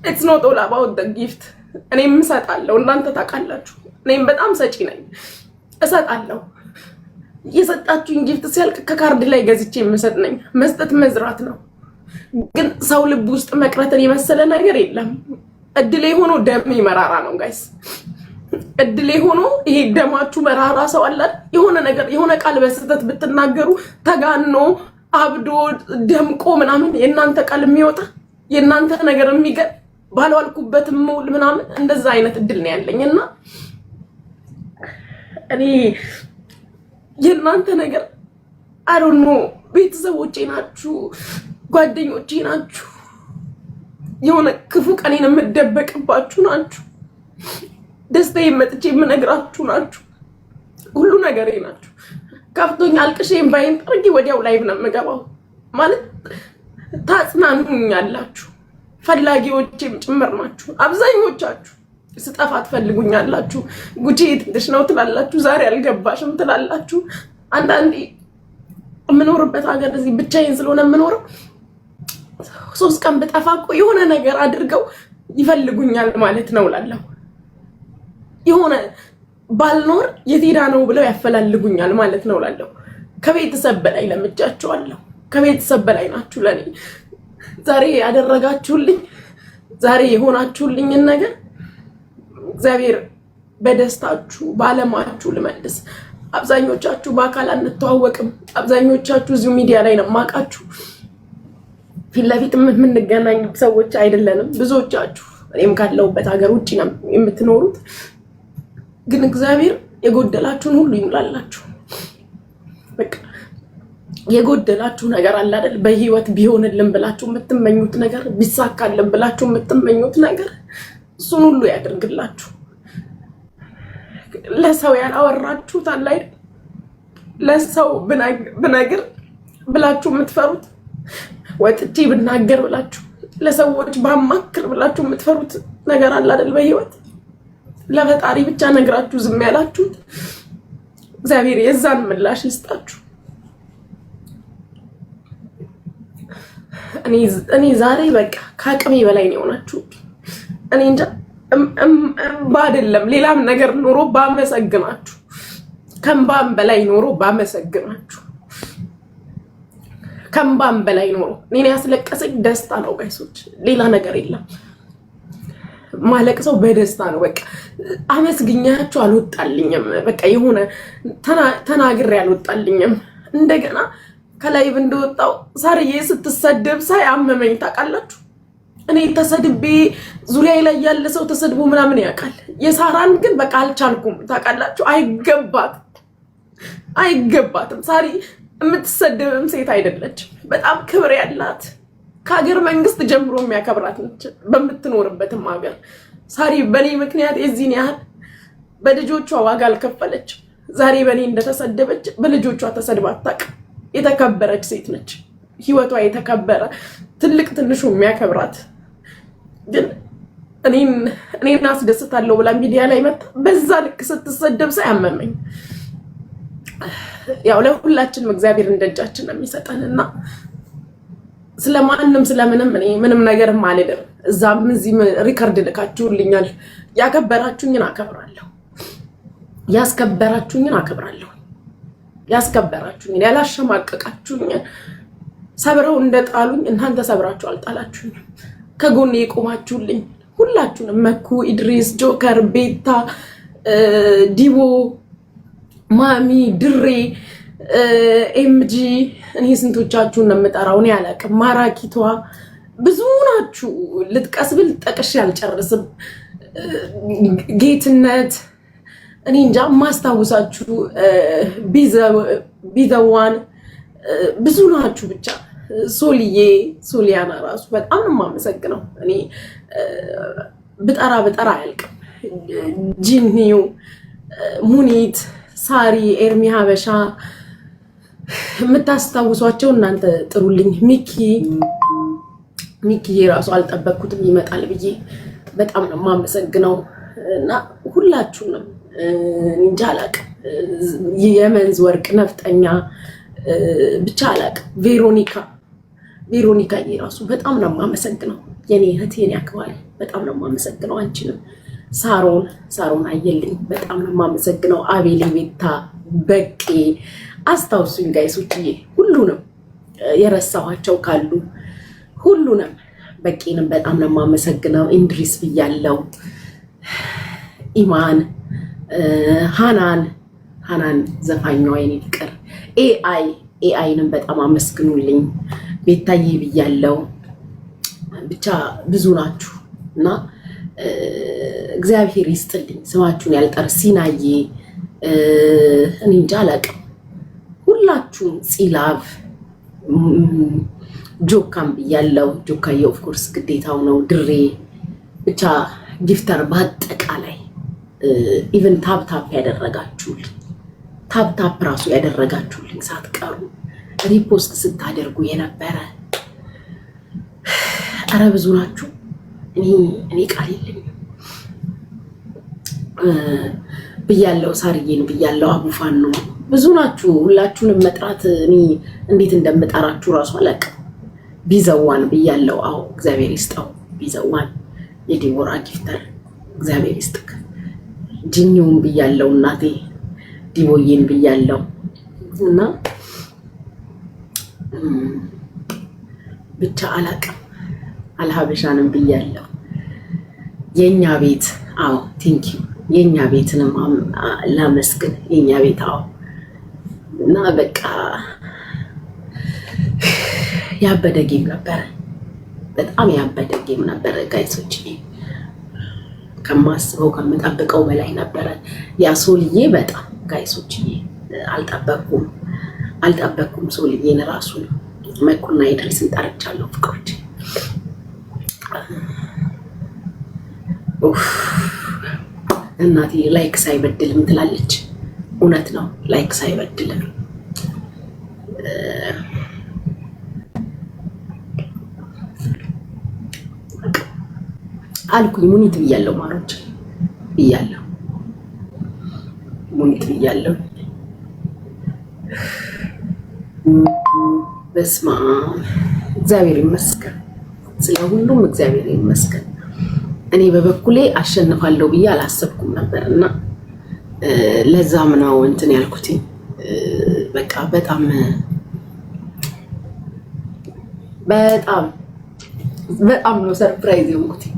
it's not all about the gift እኔም እሰጣለሁ እናንተ ታውቃላችሁ እኔም በጣም ሰጪ ነኝ እሰጣለሁ የሰጣችሁኝ ጊፍት ሲያልቅ ከካርድ ላይ ገዝቼ የምሰጥ ነኝ መስጠት መዝራት ነው ግን ሰው ልብ ውስጥ መቅረትን የመሰለ ነገር የለም እድሌ ሆኖ ደም መራራ ነው ጋይስ እድሌ ሆኖ ይሄ ደማችሁ መራራ ሰው አለ የሆነ ነገር የሆነ ቃል በስተት ብትናገሩ ተጋኖ አብዶ ደምቆ ምናምን የናንተ ቃል የሚወጣ የናንተ ነገር የሚገል ባልዋልኩበት ሙሉ ምናምን እንደዛ አይነት እድል ነው ያለኝና እኔ የናንተ ነገር I don't know ቤተሰቦቼ ናችሁ ጓደኞቼ ናችሁ የሆነ ክፉ ቀኔን የምደበቅባችሁ ናችሁ ደስታዬ መጥቼ የምነግራችሁ ናችሁ ሁሉ ነገሬ ናችሁ ከፍቶኝ አልቅሼም ባይን ጠርጊ ወዲያው ላይቭ ነው የምገባው ማለት ታጽናኑኛላችሁ ፈላጊዎቼም ጭምር ናችሁ አብዛኞቻችሁ ስጠፋ ትፈልጉኛላችሁ ጉጂ ትንሽ ነው ትላላችሁ ዛሬ አልገባሽም ትላላችሁ አንዳንዴ የምኖርበት ሀገር እዚህ ብቻዬን ስለሆነ የምኖረው 3 ቀን በጠፋ እኮ የሆነ ነገር አድርገው ይፈልጉኛል ማለት ነው ላለው የሆነ ባልኖር የቴዳ ነው ብለው ያፈላልጉኛል ማለት ነው ላለው ከቤተሰብ በላይ ለምጃቸዋለሁ ከቤተሰብ በላይ ናችሁ ለኔ ዛሬ ያደረጋችሁልኝ ዛሬ የሆናችሁልኝ ነገር እግዚአብሔር በደስታችሁ ባለማችሁ ልመልስ አብዛኞቻችሁ በአካል አንተዋወቅም አብዛኞቻችሁ እዚሁ ሚዲያ ላይ ነው ማቃችሁ ፊትለፊት የምንገናኝ ሰዎች አይደለንም ብዙዎቻችሁ እኔም ካለውበት ሀገር ውጪ ነው የምትኖሩት ግን እግዚአብሔር የጎደላችሁን ሁሉ ይሙላላችሁ በቃ የጎደላችሁ ነገር አለ አይደል በህይወት ቢሆንልን ብላችሁ የምትመኙት ነገር ቢሳካልን ብላችሁ የምትመኙት ነገር እሱን ሁሉ ያደርግላችሁ ለሰው ያላወራችሁት አለ አይደል ለሰው ብነግር ብላችሁ የምትፈሩት ወጥቼ ብናገር ብላችሁ ለሰዎች ባማክር ብላችሁ የምትፈሩት ነገር አለ አይደል በህይወት ለፈጣሪ ብቻ ነግራችሁ ዝም ያላችሁት እግዚአብሔር የዛን ምላሽ ይስጣችሁ እኔ ዛሬ በቃ ከአቅሜ በላይ ነው ሆናችሁ እኔ እንጃ ባደለም ሌላም ነገር ኖሮ ባመሰግናችሁ ከምባም በላይ ኖሮ ባመሰግናችሁ ከምባም በላይ ኖሮ እኔ ያስለቀሰኝ ደስታ ነው ጋይሶች ሌላ ነገር የለም ማለቅሰው በደስታ ነው በቃ አመስግኛችሁ አልወጣልኝም በቃ የሆነ ተናግሬ አልወጣልኝም እንደገና ከላይ እንደወጣው ሳርዬ ስትሰደብ ሳይ አመመኝ ታውቃላችሁ እኔ ተሰድቤ ዙሪያ ላይ ያለ ሰው ተሰድቦ ምናምን ያውቃል የሳራን ግን በቃ አልቻልኩም ታውቃላችሁ አይገባትም ሳሪ የምትሰደብም ሴት አይደለችም በጣም ክብር ያላት ከሀገር መንግስት ጀምሮ የሚያከብራት ነች በምትኖርበትም ሀገር ሳሪ በኔ ምክንያት የዚህን ያህል በልጆቿ ዋጋ አልከፈለች ዛሬ በኔ እንደተሰደበች በልጆቿ ተሰድባ አታውቅም የተከበረች ሴት ነች ህይወቷ የተከበረ ትልቅ ትንሹ የሚያከብራት ግን እኔን አስደስታለሁ ብላ ሚዲያ ላይ መጣ በዛ ልክ ስትሰደብ ሳያመመኝ ያው ለሁላችንም እግዚአብሔር እንደጃችን ነው የሚሰጠንና ስለማንንም ስለምንም እኔ ምንም ነገር ማለደም እዛም እዚህም ሪከርድ ልካችሁልኛል ያከበራችሁኝን አከብራለሁ ያስከበራችሁኝን አከብራለሁ ያስከበራችሁኝን ያላሸማቀቃችሁኝን ሰብረው እንደጣሉኝ እናንተ ሰብራችሁ አልጣላችሁኝም ከጎኔ የቆማችሁልኝ ሁላችሁንም መኩ ኢድሪስ ጆከር ቤታ ዲቦ ማሚ ድሬ ኤምጂ እኔ ስንቶቻችሁን ነው የምጠራው እኔ አላውቅም ማራኪቷ ብዙ ናችሁ ልጥቀስ ብል ጠቅሼ አልጨርስም ጌትነት እኔ እንጃ ማስታውሳችሁ ቢዘዋን ብዙ ናችሁ ብቻ ሶሊያና ራሱ በጣም ነው የማመሰግነው እኔ ብጠራ አያልቅም ጂኒው ሙኒት ሳሪ ኤርሚ ሀበሻ የምታስታውሷቸው እናንተ ጥሩልኝ ሚኪ ራሱ አልጠበቅኩትም ይመጣል ብዬ በጣም ነው የማመሰግነው እና ሁላችሁንም እንጃ አላውቅም የመንዝ ወርቅ ነፍጠኛ ብቻ አላውቅም ቬሮኒካዬ ራሱ በጣም ነው የማመሰግነው። የኔ እህት የኔ አክባሪ በጣም ነው የማመሰግነው። አንቺንም ሳሮን አየልኝ በጣም ነው የማመሰግነው። አቤል ቤታ በቄ አስታውሱኝ ጋይሶችዬ፣ ሁሉንም የረሳኋቸው ካሉ ሁሉንም በቄንም በጣም ነው የማመሰግነው። ኢንድሪስ ብያለው፣ ኢማን፣ ሃናን ዘፋኛዋ የኔ ፍቅር፣ ኤአይንም በጣም አመስግኑልኝ። ቤታዬ ብያለው። ብቻ ብዙ ናችሁ እና እግዚአብሔር ይስጥልኝ። ስማችሁን ያልጠር ሲናዬ፣ እኔ እንጃ አላውቅም። ሁላችሁም ፂላቭ፣ ጆካም ብያለው። ጆካዬ ኦፍኮርስ ግዴታው ነው። ድሬ ብቻ ጊፍተር በአጠቃላይ ኢቨን ታፕ ያደረጋችሁልኝ ታፕ ራሱ ያደረጋችሁልኝ ሳትቀሩ ሪፖስት ስታደርጉ የነበረ አረ ብዙ ናችሁ። እኔ ቃል የለኝም ብያለው። ሳርዬን ብያለው። አቡፋን ነው ብዙ ናችሁ። ሁላችሁንም መጥራት እኔ እንዴት እንደምጠራችሁ ራሱ አላውቅም። ቢዘዋን ብያለው። አዎ እግዚአብሔር ይስጠው። ቢዘዋን የዲቦራ ጊፍተር እግዚአብሔር ይስጥክ። ጅኒውን ብያለው። እናቴ ዲቦዬን ብያለው እና ብቻ አላውቅም። አልሀበሻንም ብያለው። የኛ ቤት አዎ ቴንኪዩ። የኛ ቤትንም ላመስግን። የኛ ቤት አዎ እና በቃ ያበደ ጌም ነበረ። በጣም ያበደ ጌም ነበረ ጋይሶች። ከማስበው ከምጠብቀው በላይ ነበረ። ያ ሶልዬ በጣም ጋይሶች አልጠበኩም። ሶልዬን ራሱን መኩና ኢድሪስን ጠርቻለሁ። ፍቅሮች እናቴ ላይክ ሳይበድልም ትላለች። እውነት ነው፣ ላይክ ሳይበድልም አልኩኝ። ሙኒት ብያለሁ፣ ማሮች ብያለሁ፣ ሙኒት ብያለሁ። በስመ አብ እግዚአብሔር ይመስገን፣ ስለ ሁሉም እግዚአብሔር ይመስገን። እኔ በበኩሌ አሸንፋለሁ ብዬ አላሰብኩም ነበር እና ለዛም ነው እንትን ያልኩትኝ። በቃ በጣም ነው ሰርፕራይዝ የሆንኩትኝ።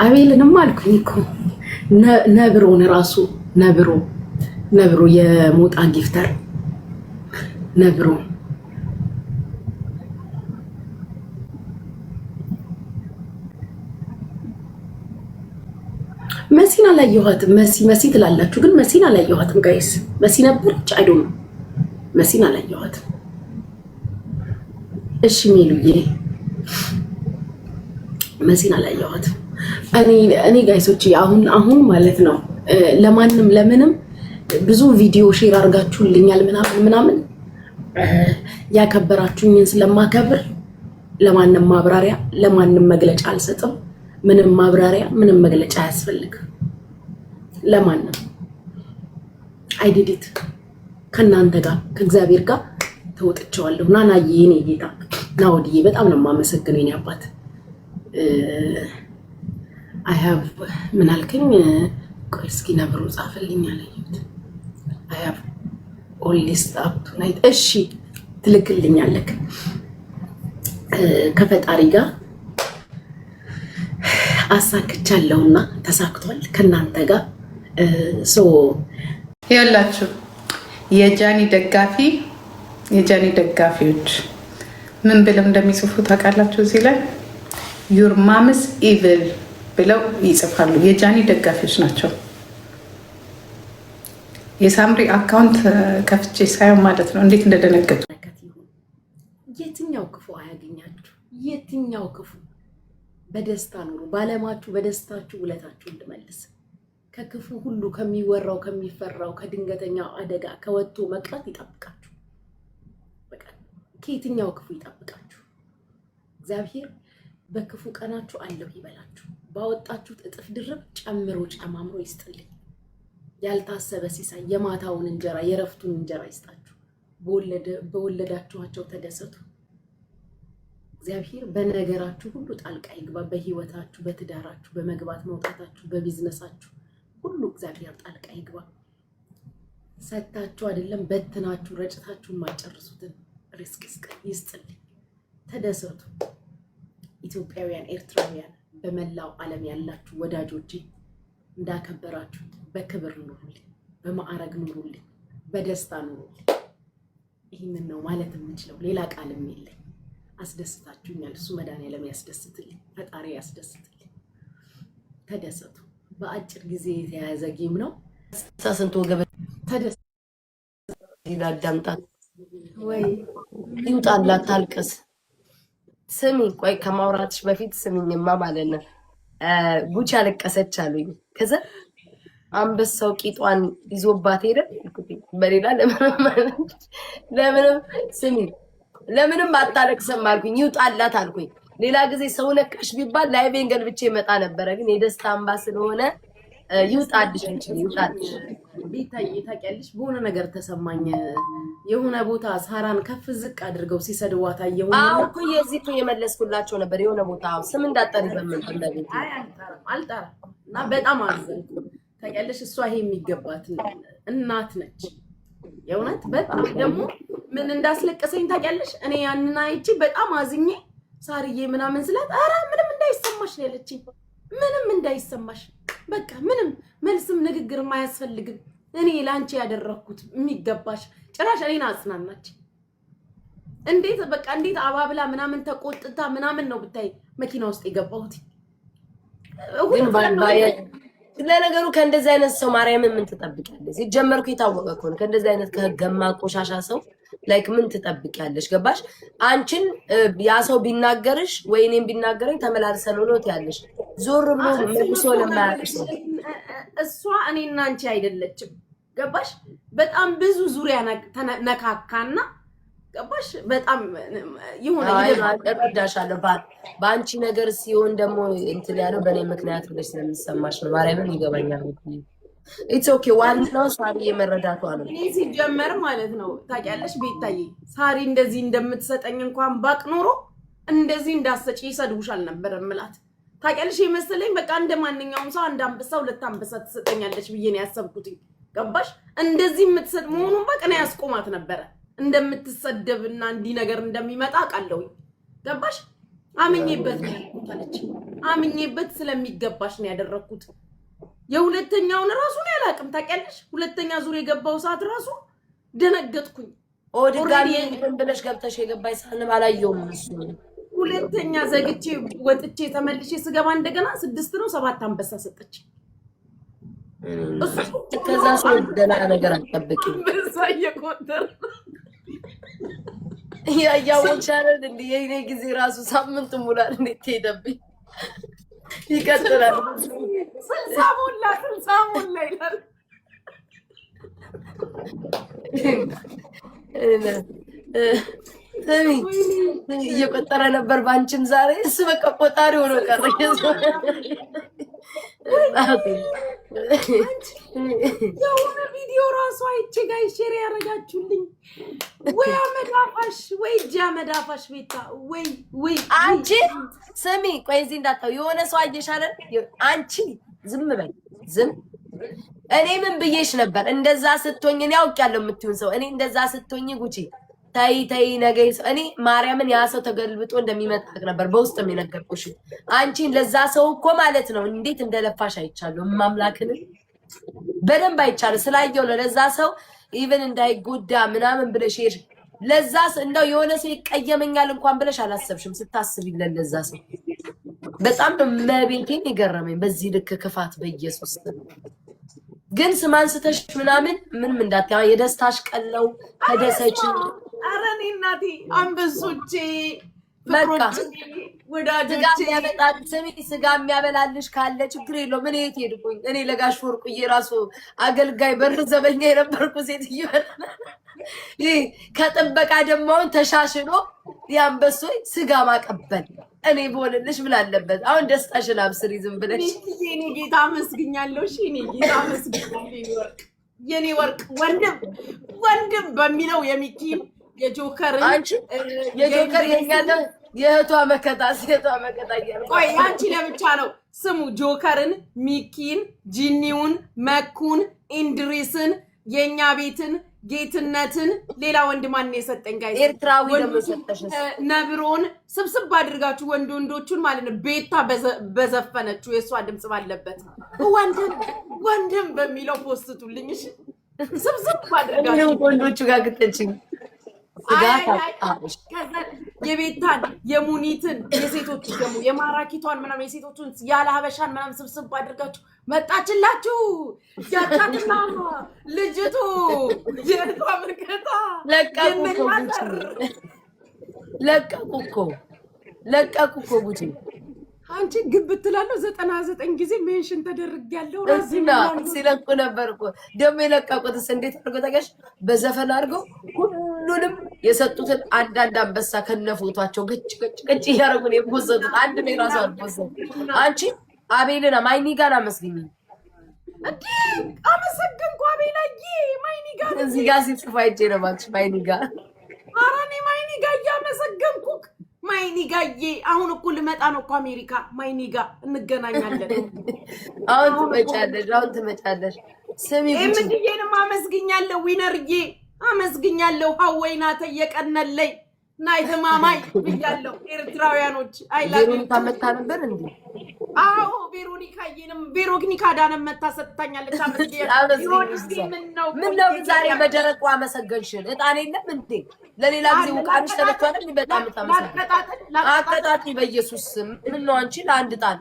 አቤልንም አልኩኝ እኮ ነብሮን ራሱ ነብሮ የሞጣ ጊፍተር ነብሮ መሲን አላየኋትም። መሲ ትላላችሁ ግን መሲን አላየኋትም ጋይስ። መሲ ነበረች አይዶም መሲን አላየኋትም። እሺ ሜሉዬ መሲን አላየኋትም። እኔ ጋይሶች አሁን ማለት ነው ለማንም ለምንም ብዙ ቪዲዮ ሼር አድርጋችሁልኛል ምናምን ያከበራችሁኝን ስለማከብር ለማንም ማብራሪያ ለማንም መግለጫ አልሰጥም። ምንም ማብራሪያ ምንም መግለጫ አያስፈልግም ለማንም። አይዲዲት ከእናንተ ጋር ከእግዚአብሔር ጋር ተወጥቼዋለሁ። ናናዬ የኔ ጌታ ናወድዬ በጣም ነው የማመሰግነው የኔ አባት። I have ምን አልከኝ? ቆይ እስኪ ነብሩ ጻፈልኝ አለኝት። I have all list up tonight። እሺ ትልክልኛለህ ከፈጣሪ ጋር አሳክቻለሁና ተሳክቷል ከናንተ ጋር ይኸውላችሁ የጃኒ ደጋፊዎች ምን ብለው እንደሚጽፉ ታውቃላችሁ? እዚህ ላይ your mom is evil ብለው ይጽፋሉ። የጃኒ ደጋፊዎች ናቸው። የሳምሪ አካውንት ከፍቼ ሳይሆን ማለት ነው እንዴት እንደደነገጡ። የትኛው ክፉ አያገኛችሁ? የትኛው ክፉ? በደስታ ኑሩ። ባለማችሁ በደስታችሁ ውለታችሁ እንድመልስ ከክፉ ሁሉ ከሚወራው ከሚፈራው ከድንገተኛው አደጋ ከወጥቶ መቅረት ይጠብቃችሁ። በቃ ከየትኛው ክፉ ይጠብቃችሁ። እግዚአብሔር በክፉ ቀናችሁ አለሁ ይበላችሁ። ባወጣችሁት እጥፍ ድርብ ጨምሮ ጨማምሮ ይስጥልኝ። ያልታሰበ ሲሳይ የማታውን እንጀራ የረፍቱን እንጀራ ይስጣችሁ። በወለዳችኋቸው ተደሰቱ። እግዚአብሔር በነገራችሁ ሁሉ ጣልቃ ይግባ። በህይወታችሁ፣ በትዳራችሁ፣ በመግባት መውጣታችሁ፣ በቢዝነሳችሁ ሁሉ እግዚአብሔር ጣልቃ ይግባ። ሰታችሁ አይደለም በትናችሁ ረጭታችሁ ማጨርሱትን ሪስክ ይስጥልኝ። ተደሰቱ። ኢትዮጵያውያን፣ ኤርትራውያን፣ በመላው ዓለም ያላችሁ ወዳጆቼ እንዳከበራችሁ በክብር ኑሩልኝ፣ በማዕረግ ኑሩልኝ፣ በደስታ ኑሩልኝ። ይህንን ነው ማለት የምችለው፣ ሌላ ቃልም የለኝ። አስደስታችሁኛል። እሱ መድኃኒዓለም ያስደስትልኝ፣ ፈጣሪ ያስደስትልኝ። ተደሰቱ። በአጭር ጊዜ የተያያዘ ጌም ነው። ሳስንቶ ገበ ተደሰቱ። ይላዳምጣት ወይ ይውጣላት ታልቅስ። ስሚ ቆይ ከማውራትሽ በፊት ስሚኝማ ማለት ነው። ጉቺ አለቀሰች አሉኝ። ከዛ አንበሳው ቂጧን ይዞባት ሄደ። በሌላ ለምንም ስሚ ለምንም አታለቅስም አልኩኝ። ይውጣላት አልኩኝ። ሌላ ጊዜ ሰው ነካሽ ቢባል ላይቬን ገልብጬ መጣ ነበረ። ግን የደስታ አምባ ስለሆነ ይውጣልሽ እንጂ ይውጣልሽ። ቤታዬ ታውቂያለሽ፣ በሆነ ነገር ተሰማኝ። የሆነ ቦታ ሳራን ከፍ ዝቅ አድርገው ሲሰድዋት አየሁኝ። አዎ እኮ የዚህ እኮ የመለስኩላቸው ነበር። የሆነ ቦታ ስም እንዳጠሪ በምን እንደቤት አልጠራም እና በጣም አዘንኩ። ታውቂያለሽ፣ እሷ ይሄ የሚገባት እናት ነች። የእውነት በጣም ደግሞ ምን እንዳስለቀሰኝ ታውቂያለሽ? እኔ ያንን አይቼ በጣም አዝኜ ሳርዬ ምናምን ስላት ኧረ ምንም እንዳይሰማሽ ነው ያለችኝ። ምንም እንዳይሰማሽ በቃ ምንም መልስም ንግግርም አያስፈልግም። እኔ ላንቺ ያደረኩት የሚገባሽ ጭራሽ እኔን አጽናናች። እንዴት በቃ እንዴት አባብላ ምናምን ተቆጥታ ምናምን ነው ብታይ መኪና ውስጥ የገባሁት። ለነገሩ ከእንደዚህ አይነት ሰው ማርያምን ምን ትጠብቂያለሽ? ሲጀመርኩ የታወቀ እኮ ነው። ከእንደዚህ አይነት ከህገማ ቆሻሻ ሰው ላይክ ምን ትጠብቂያለሽ? ገባሽ? አንቺን ያ ሰው ቢናገርሽ ወይ እኔም ቢናገረኝ ተመላልሰን ነው ያለሽ። ዞር ብሎ መልሶ ለማያውቅሽ ነው። እሷ እኔና አንቺ አይደለችም። ገባሽ? በጣም ብዙ ዙሪያ ነካካና ገባሽ? በጣም ይሁን እረዳሻለሁ። በአንቺ ነገር ሲሆን ደግሞ እንትን ያለው በእኔ ምክንያት ብለሽ ስለሚሰማሽ ነው። ማርያምን ይገባኛል። ኢትስ ኦኬ። ዋናው ሳሪ የመረዳቷ ነው። እኔ ሲጀመር ማለት ነው ታውቂያለሽ ቤታዬ፣ ሳሪ እንደዚህ እንደምትሰጠኝ እንኳን ባቅ ኖሮ እንደዚህ እንዳሰጪ ይሰድቡሻል ነበር እምላት። ታውቂያለሽ የመሰለኝ በቃ እንደ ማንኛውም ሰው አንድ አንበሳ ሁለት አንበሳ ትሰጠኛለች ብዬ ነው ያሰብኩት። ገባሽ? እንደዚህ የምትሰጥ መሆኑን በቃ ነው ያስቆማት ነበረ። እንደምትሰደብና እንዲህ ነገር እንደሚመጣ ቃለው ገባሽ? አምኜበት ነው ያልኩት። አምኜበት ስለሚገባሽ ነው ያደረኩት። የሁለተኛውን ራሱ ነው ያላቅም ታውቂያለሽ። ሁለተኛ ዙር የገባው ሰዓት ራሱ ደነገጥኩኝ። ኦዲጋሚ እንትን ብለሽ ገብተሽ የገባይ ሳንም አላየውም። እሱ ሁለተኛ ዘግቼ ወጥቼ ተመልሼ ስገባ እንደገና 6 ነው 7 አንበሳ ሰጠች። እሱ ከዛ ሰው ደና ነገር አትጠብቂም። በዛ እየቆጠረ ያያዎች አይደል እንዴ? የኔ ጊዜ ራሱ ሳምንት ሙላል። እንዴት ሄደብኝ። ይቀጥላል። ስልሳሙላ ይላል። እየቆጠረ ነበር ባንቺም ዛሬ እሱ በቃ ቆጣሪ ሆኖ ቀረ። የሆነ ቪዲዮ ራሱ አይቼ ጋር ሼር ያደረጋችሁልኝ ወይ አመዳፋሽ ወይ እጅ አመዳፋሽ ቤታ ወይ አንቺ ስሚ ቆይ እዚህ እንዳታው የሆነ ሰው አየሽ አይደል? አንቺ ዝም በይ ዝም። እኔ ምን ብዬሽ ነበር? እንደዛ ስትሆኝ እኔ አውቄያለሁ የምትይውን ሰው እኔ እንደዛ ስትሆኝ ጉቺ ታይ ነገ እኔ ማርያምን ያ ሰው ተገልብጦ እንደሚመጣ ነበር በውስጥ የሚነገርኩሽ። አንቺን ለዛ ሰው እኮ ማለት ነው እንዴት እንደለፋሽ አይቻለሁ። ማምላክን በደንብ አይቻለሁ ስላየው ለዛ ሰው ኢቭን እንዳይጎዳ ምናምን ብለሽ ሄድሽ። ለዛ እንደው የሆነ ሰው ይቀየመኛል እንኳን ብለሽ አላሰብሽም። ስታስቢለት ለዛ ሰው በጣም መቤቴን ይገረመኝ በዚህ ልክ ክፋት በኢየሱስ ግን ስማንስተሽ ምናምን ምንም እንዳትያ የደስታሽ ቀን ነው። ተደሰች። ኧረ እኔ እናቴ አንበሶቼ ስጋ የሚያበላልሽ ካለ ችግር የለውም። እኔ የት ሄድኩኝ? እኔ ለጋሽ ወርቁዬ ራሱ አገልጋይ በር ዘበኛ የነበርኩ ሴትዮ ይህ ከጥበቃ ደማውን ተሻሽሎ ያንበሶ ስጋ ማቀበል እኔ በሆንልሽ ምን አለበት? አሁን ደስታሽን አብስሪ ዝም ብለሽ። እኔ ጌታ አመስግኛለሁ። እሺ እኔ ጌታ አመስግኛለሁ። የኔ ወርቅ ወንድም በሚለው የሚኪን የጆከርን አንቺ የጆከር የኛለ የእህቷ መከታ ሴቷ መከታ እያልኩ ቆይ አንቺ ለብቻ ነው ስሙ። ጆከርን፣ ሚኪን፣ ጂኒውን፣ መኩን፣ ኢንድሪስን፣ የኛ ቤትን፣ ጌትነትን ሌላ ወንድ ማን የሰጠኝ ጋር ኤርትራዊ ደግሞ ሰጠሽ ነብሮን ስብስብ አድርጋችሁ ወንዶቹን ማለት ነው። ቤታ በዘፈነችው የሷ ድምጽ ባለበት ወንድም በሚለው ፖስቱልኝ። እሺ ስብስብ አድርጋችሁ ወንዶቹ ጋር ግጥችኝ የቤታን የሙኒትን የሴቶች ደግሞ የማራኪቷን ምናምን የሴቶቹን ያለ ሀበሻን ምናምን ስብስብ አድርጋችሁ መጣችላችሁ። ያቻትና ልጅቱ የእርቷ ምርቀታ ለቀቁ እኮ ቡቲ አንቺ ግብት ትላለህ 99 ጊዜ ሜንሽን ተደርጊያለሁ። ራዚና ሲለቁ ነበር እኮ ደግሞ የለቀቁትስ እንዴት አድርገው ተገሽ በዘፈን አድርገው ሁሉንም የሰጡትን አንዳንድ አንበሳ ከነፎቷቸው ግጭ እያደረጉን የፖሰቱት አንድ ነው ራሱ አልፖሰቱ። አንቺ አቤልና ማይኒ ጋር አመስግኝ እንዴ አመሰግንኩ። አቤላዬ ማይኒ ጋር እዚህ ጋር ሲጽፋ አይቼ ነው ማለት ማይኒ ጋር አራኔ ማይኒ ጋር እያመሰገንኩ ማይኒ ጋዬ አሁን እኮ ልመጣ ነው እኮ አሜሪካ። ማይኒ ጋር እንገናኛለን። አሁን ትመጫለሽ። ስሚ ምንድዬንም አመስግኛለሁ። ዊነርዬ አመስግኛለሁ። ሀወይናተ የቀነለይ ናይተማማይ ብያለሁ። ኤርትራውያኖች አይላቪ መታ ነበር እንዴ? አዎ ቬሮኒካ ዳነም መታ ሰጥታኛለች። ምን ነው ዛሬ በደረቁ አመሰገንሽን? እጣን የለም እንዴ? ለሌላ ጊዜ ውቃንሽ ተመቷል። በጣም ታመሰግናለሁ። አቀጣጥ በኢየሱስ ስም ምን ነው አንቺ ለአንድ ጣን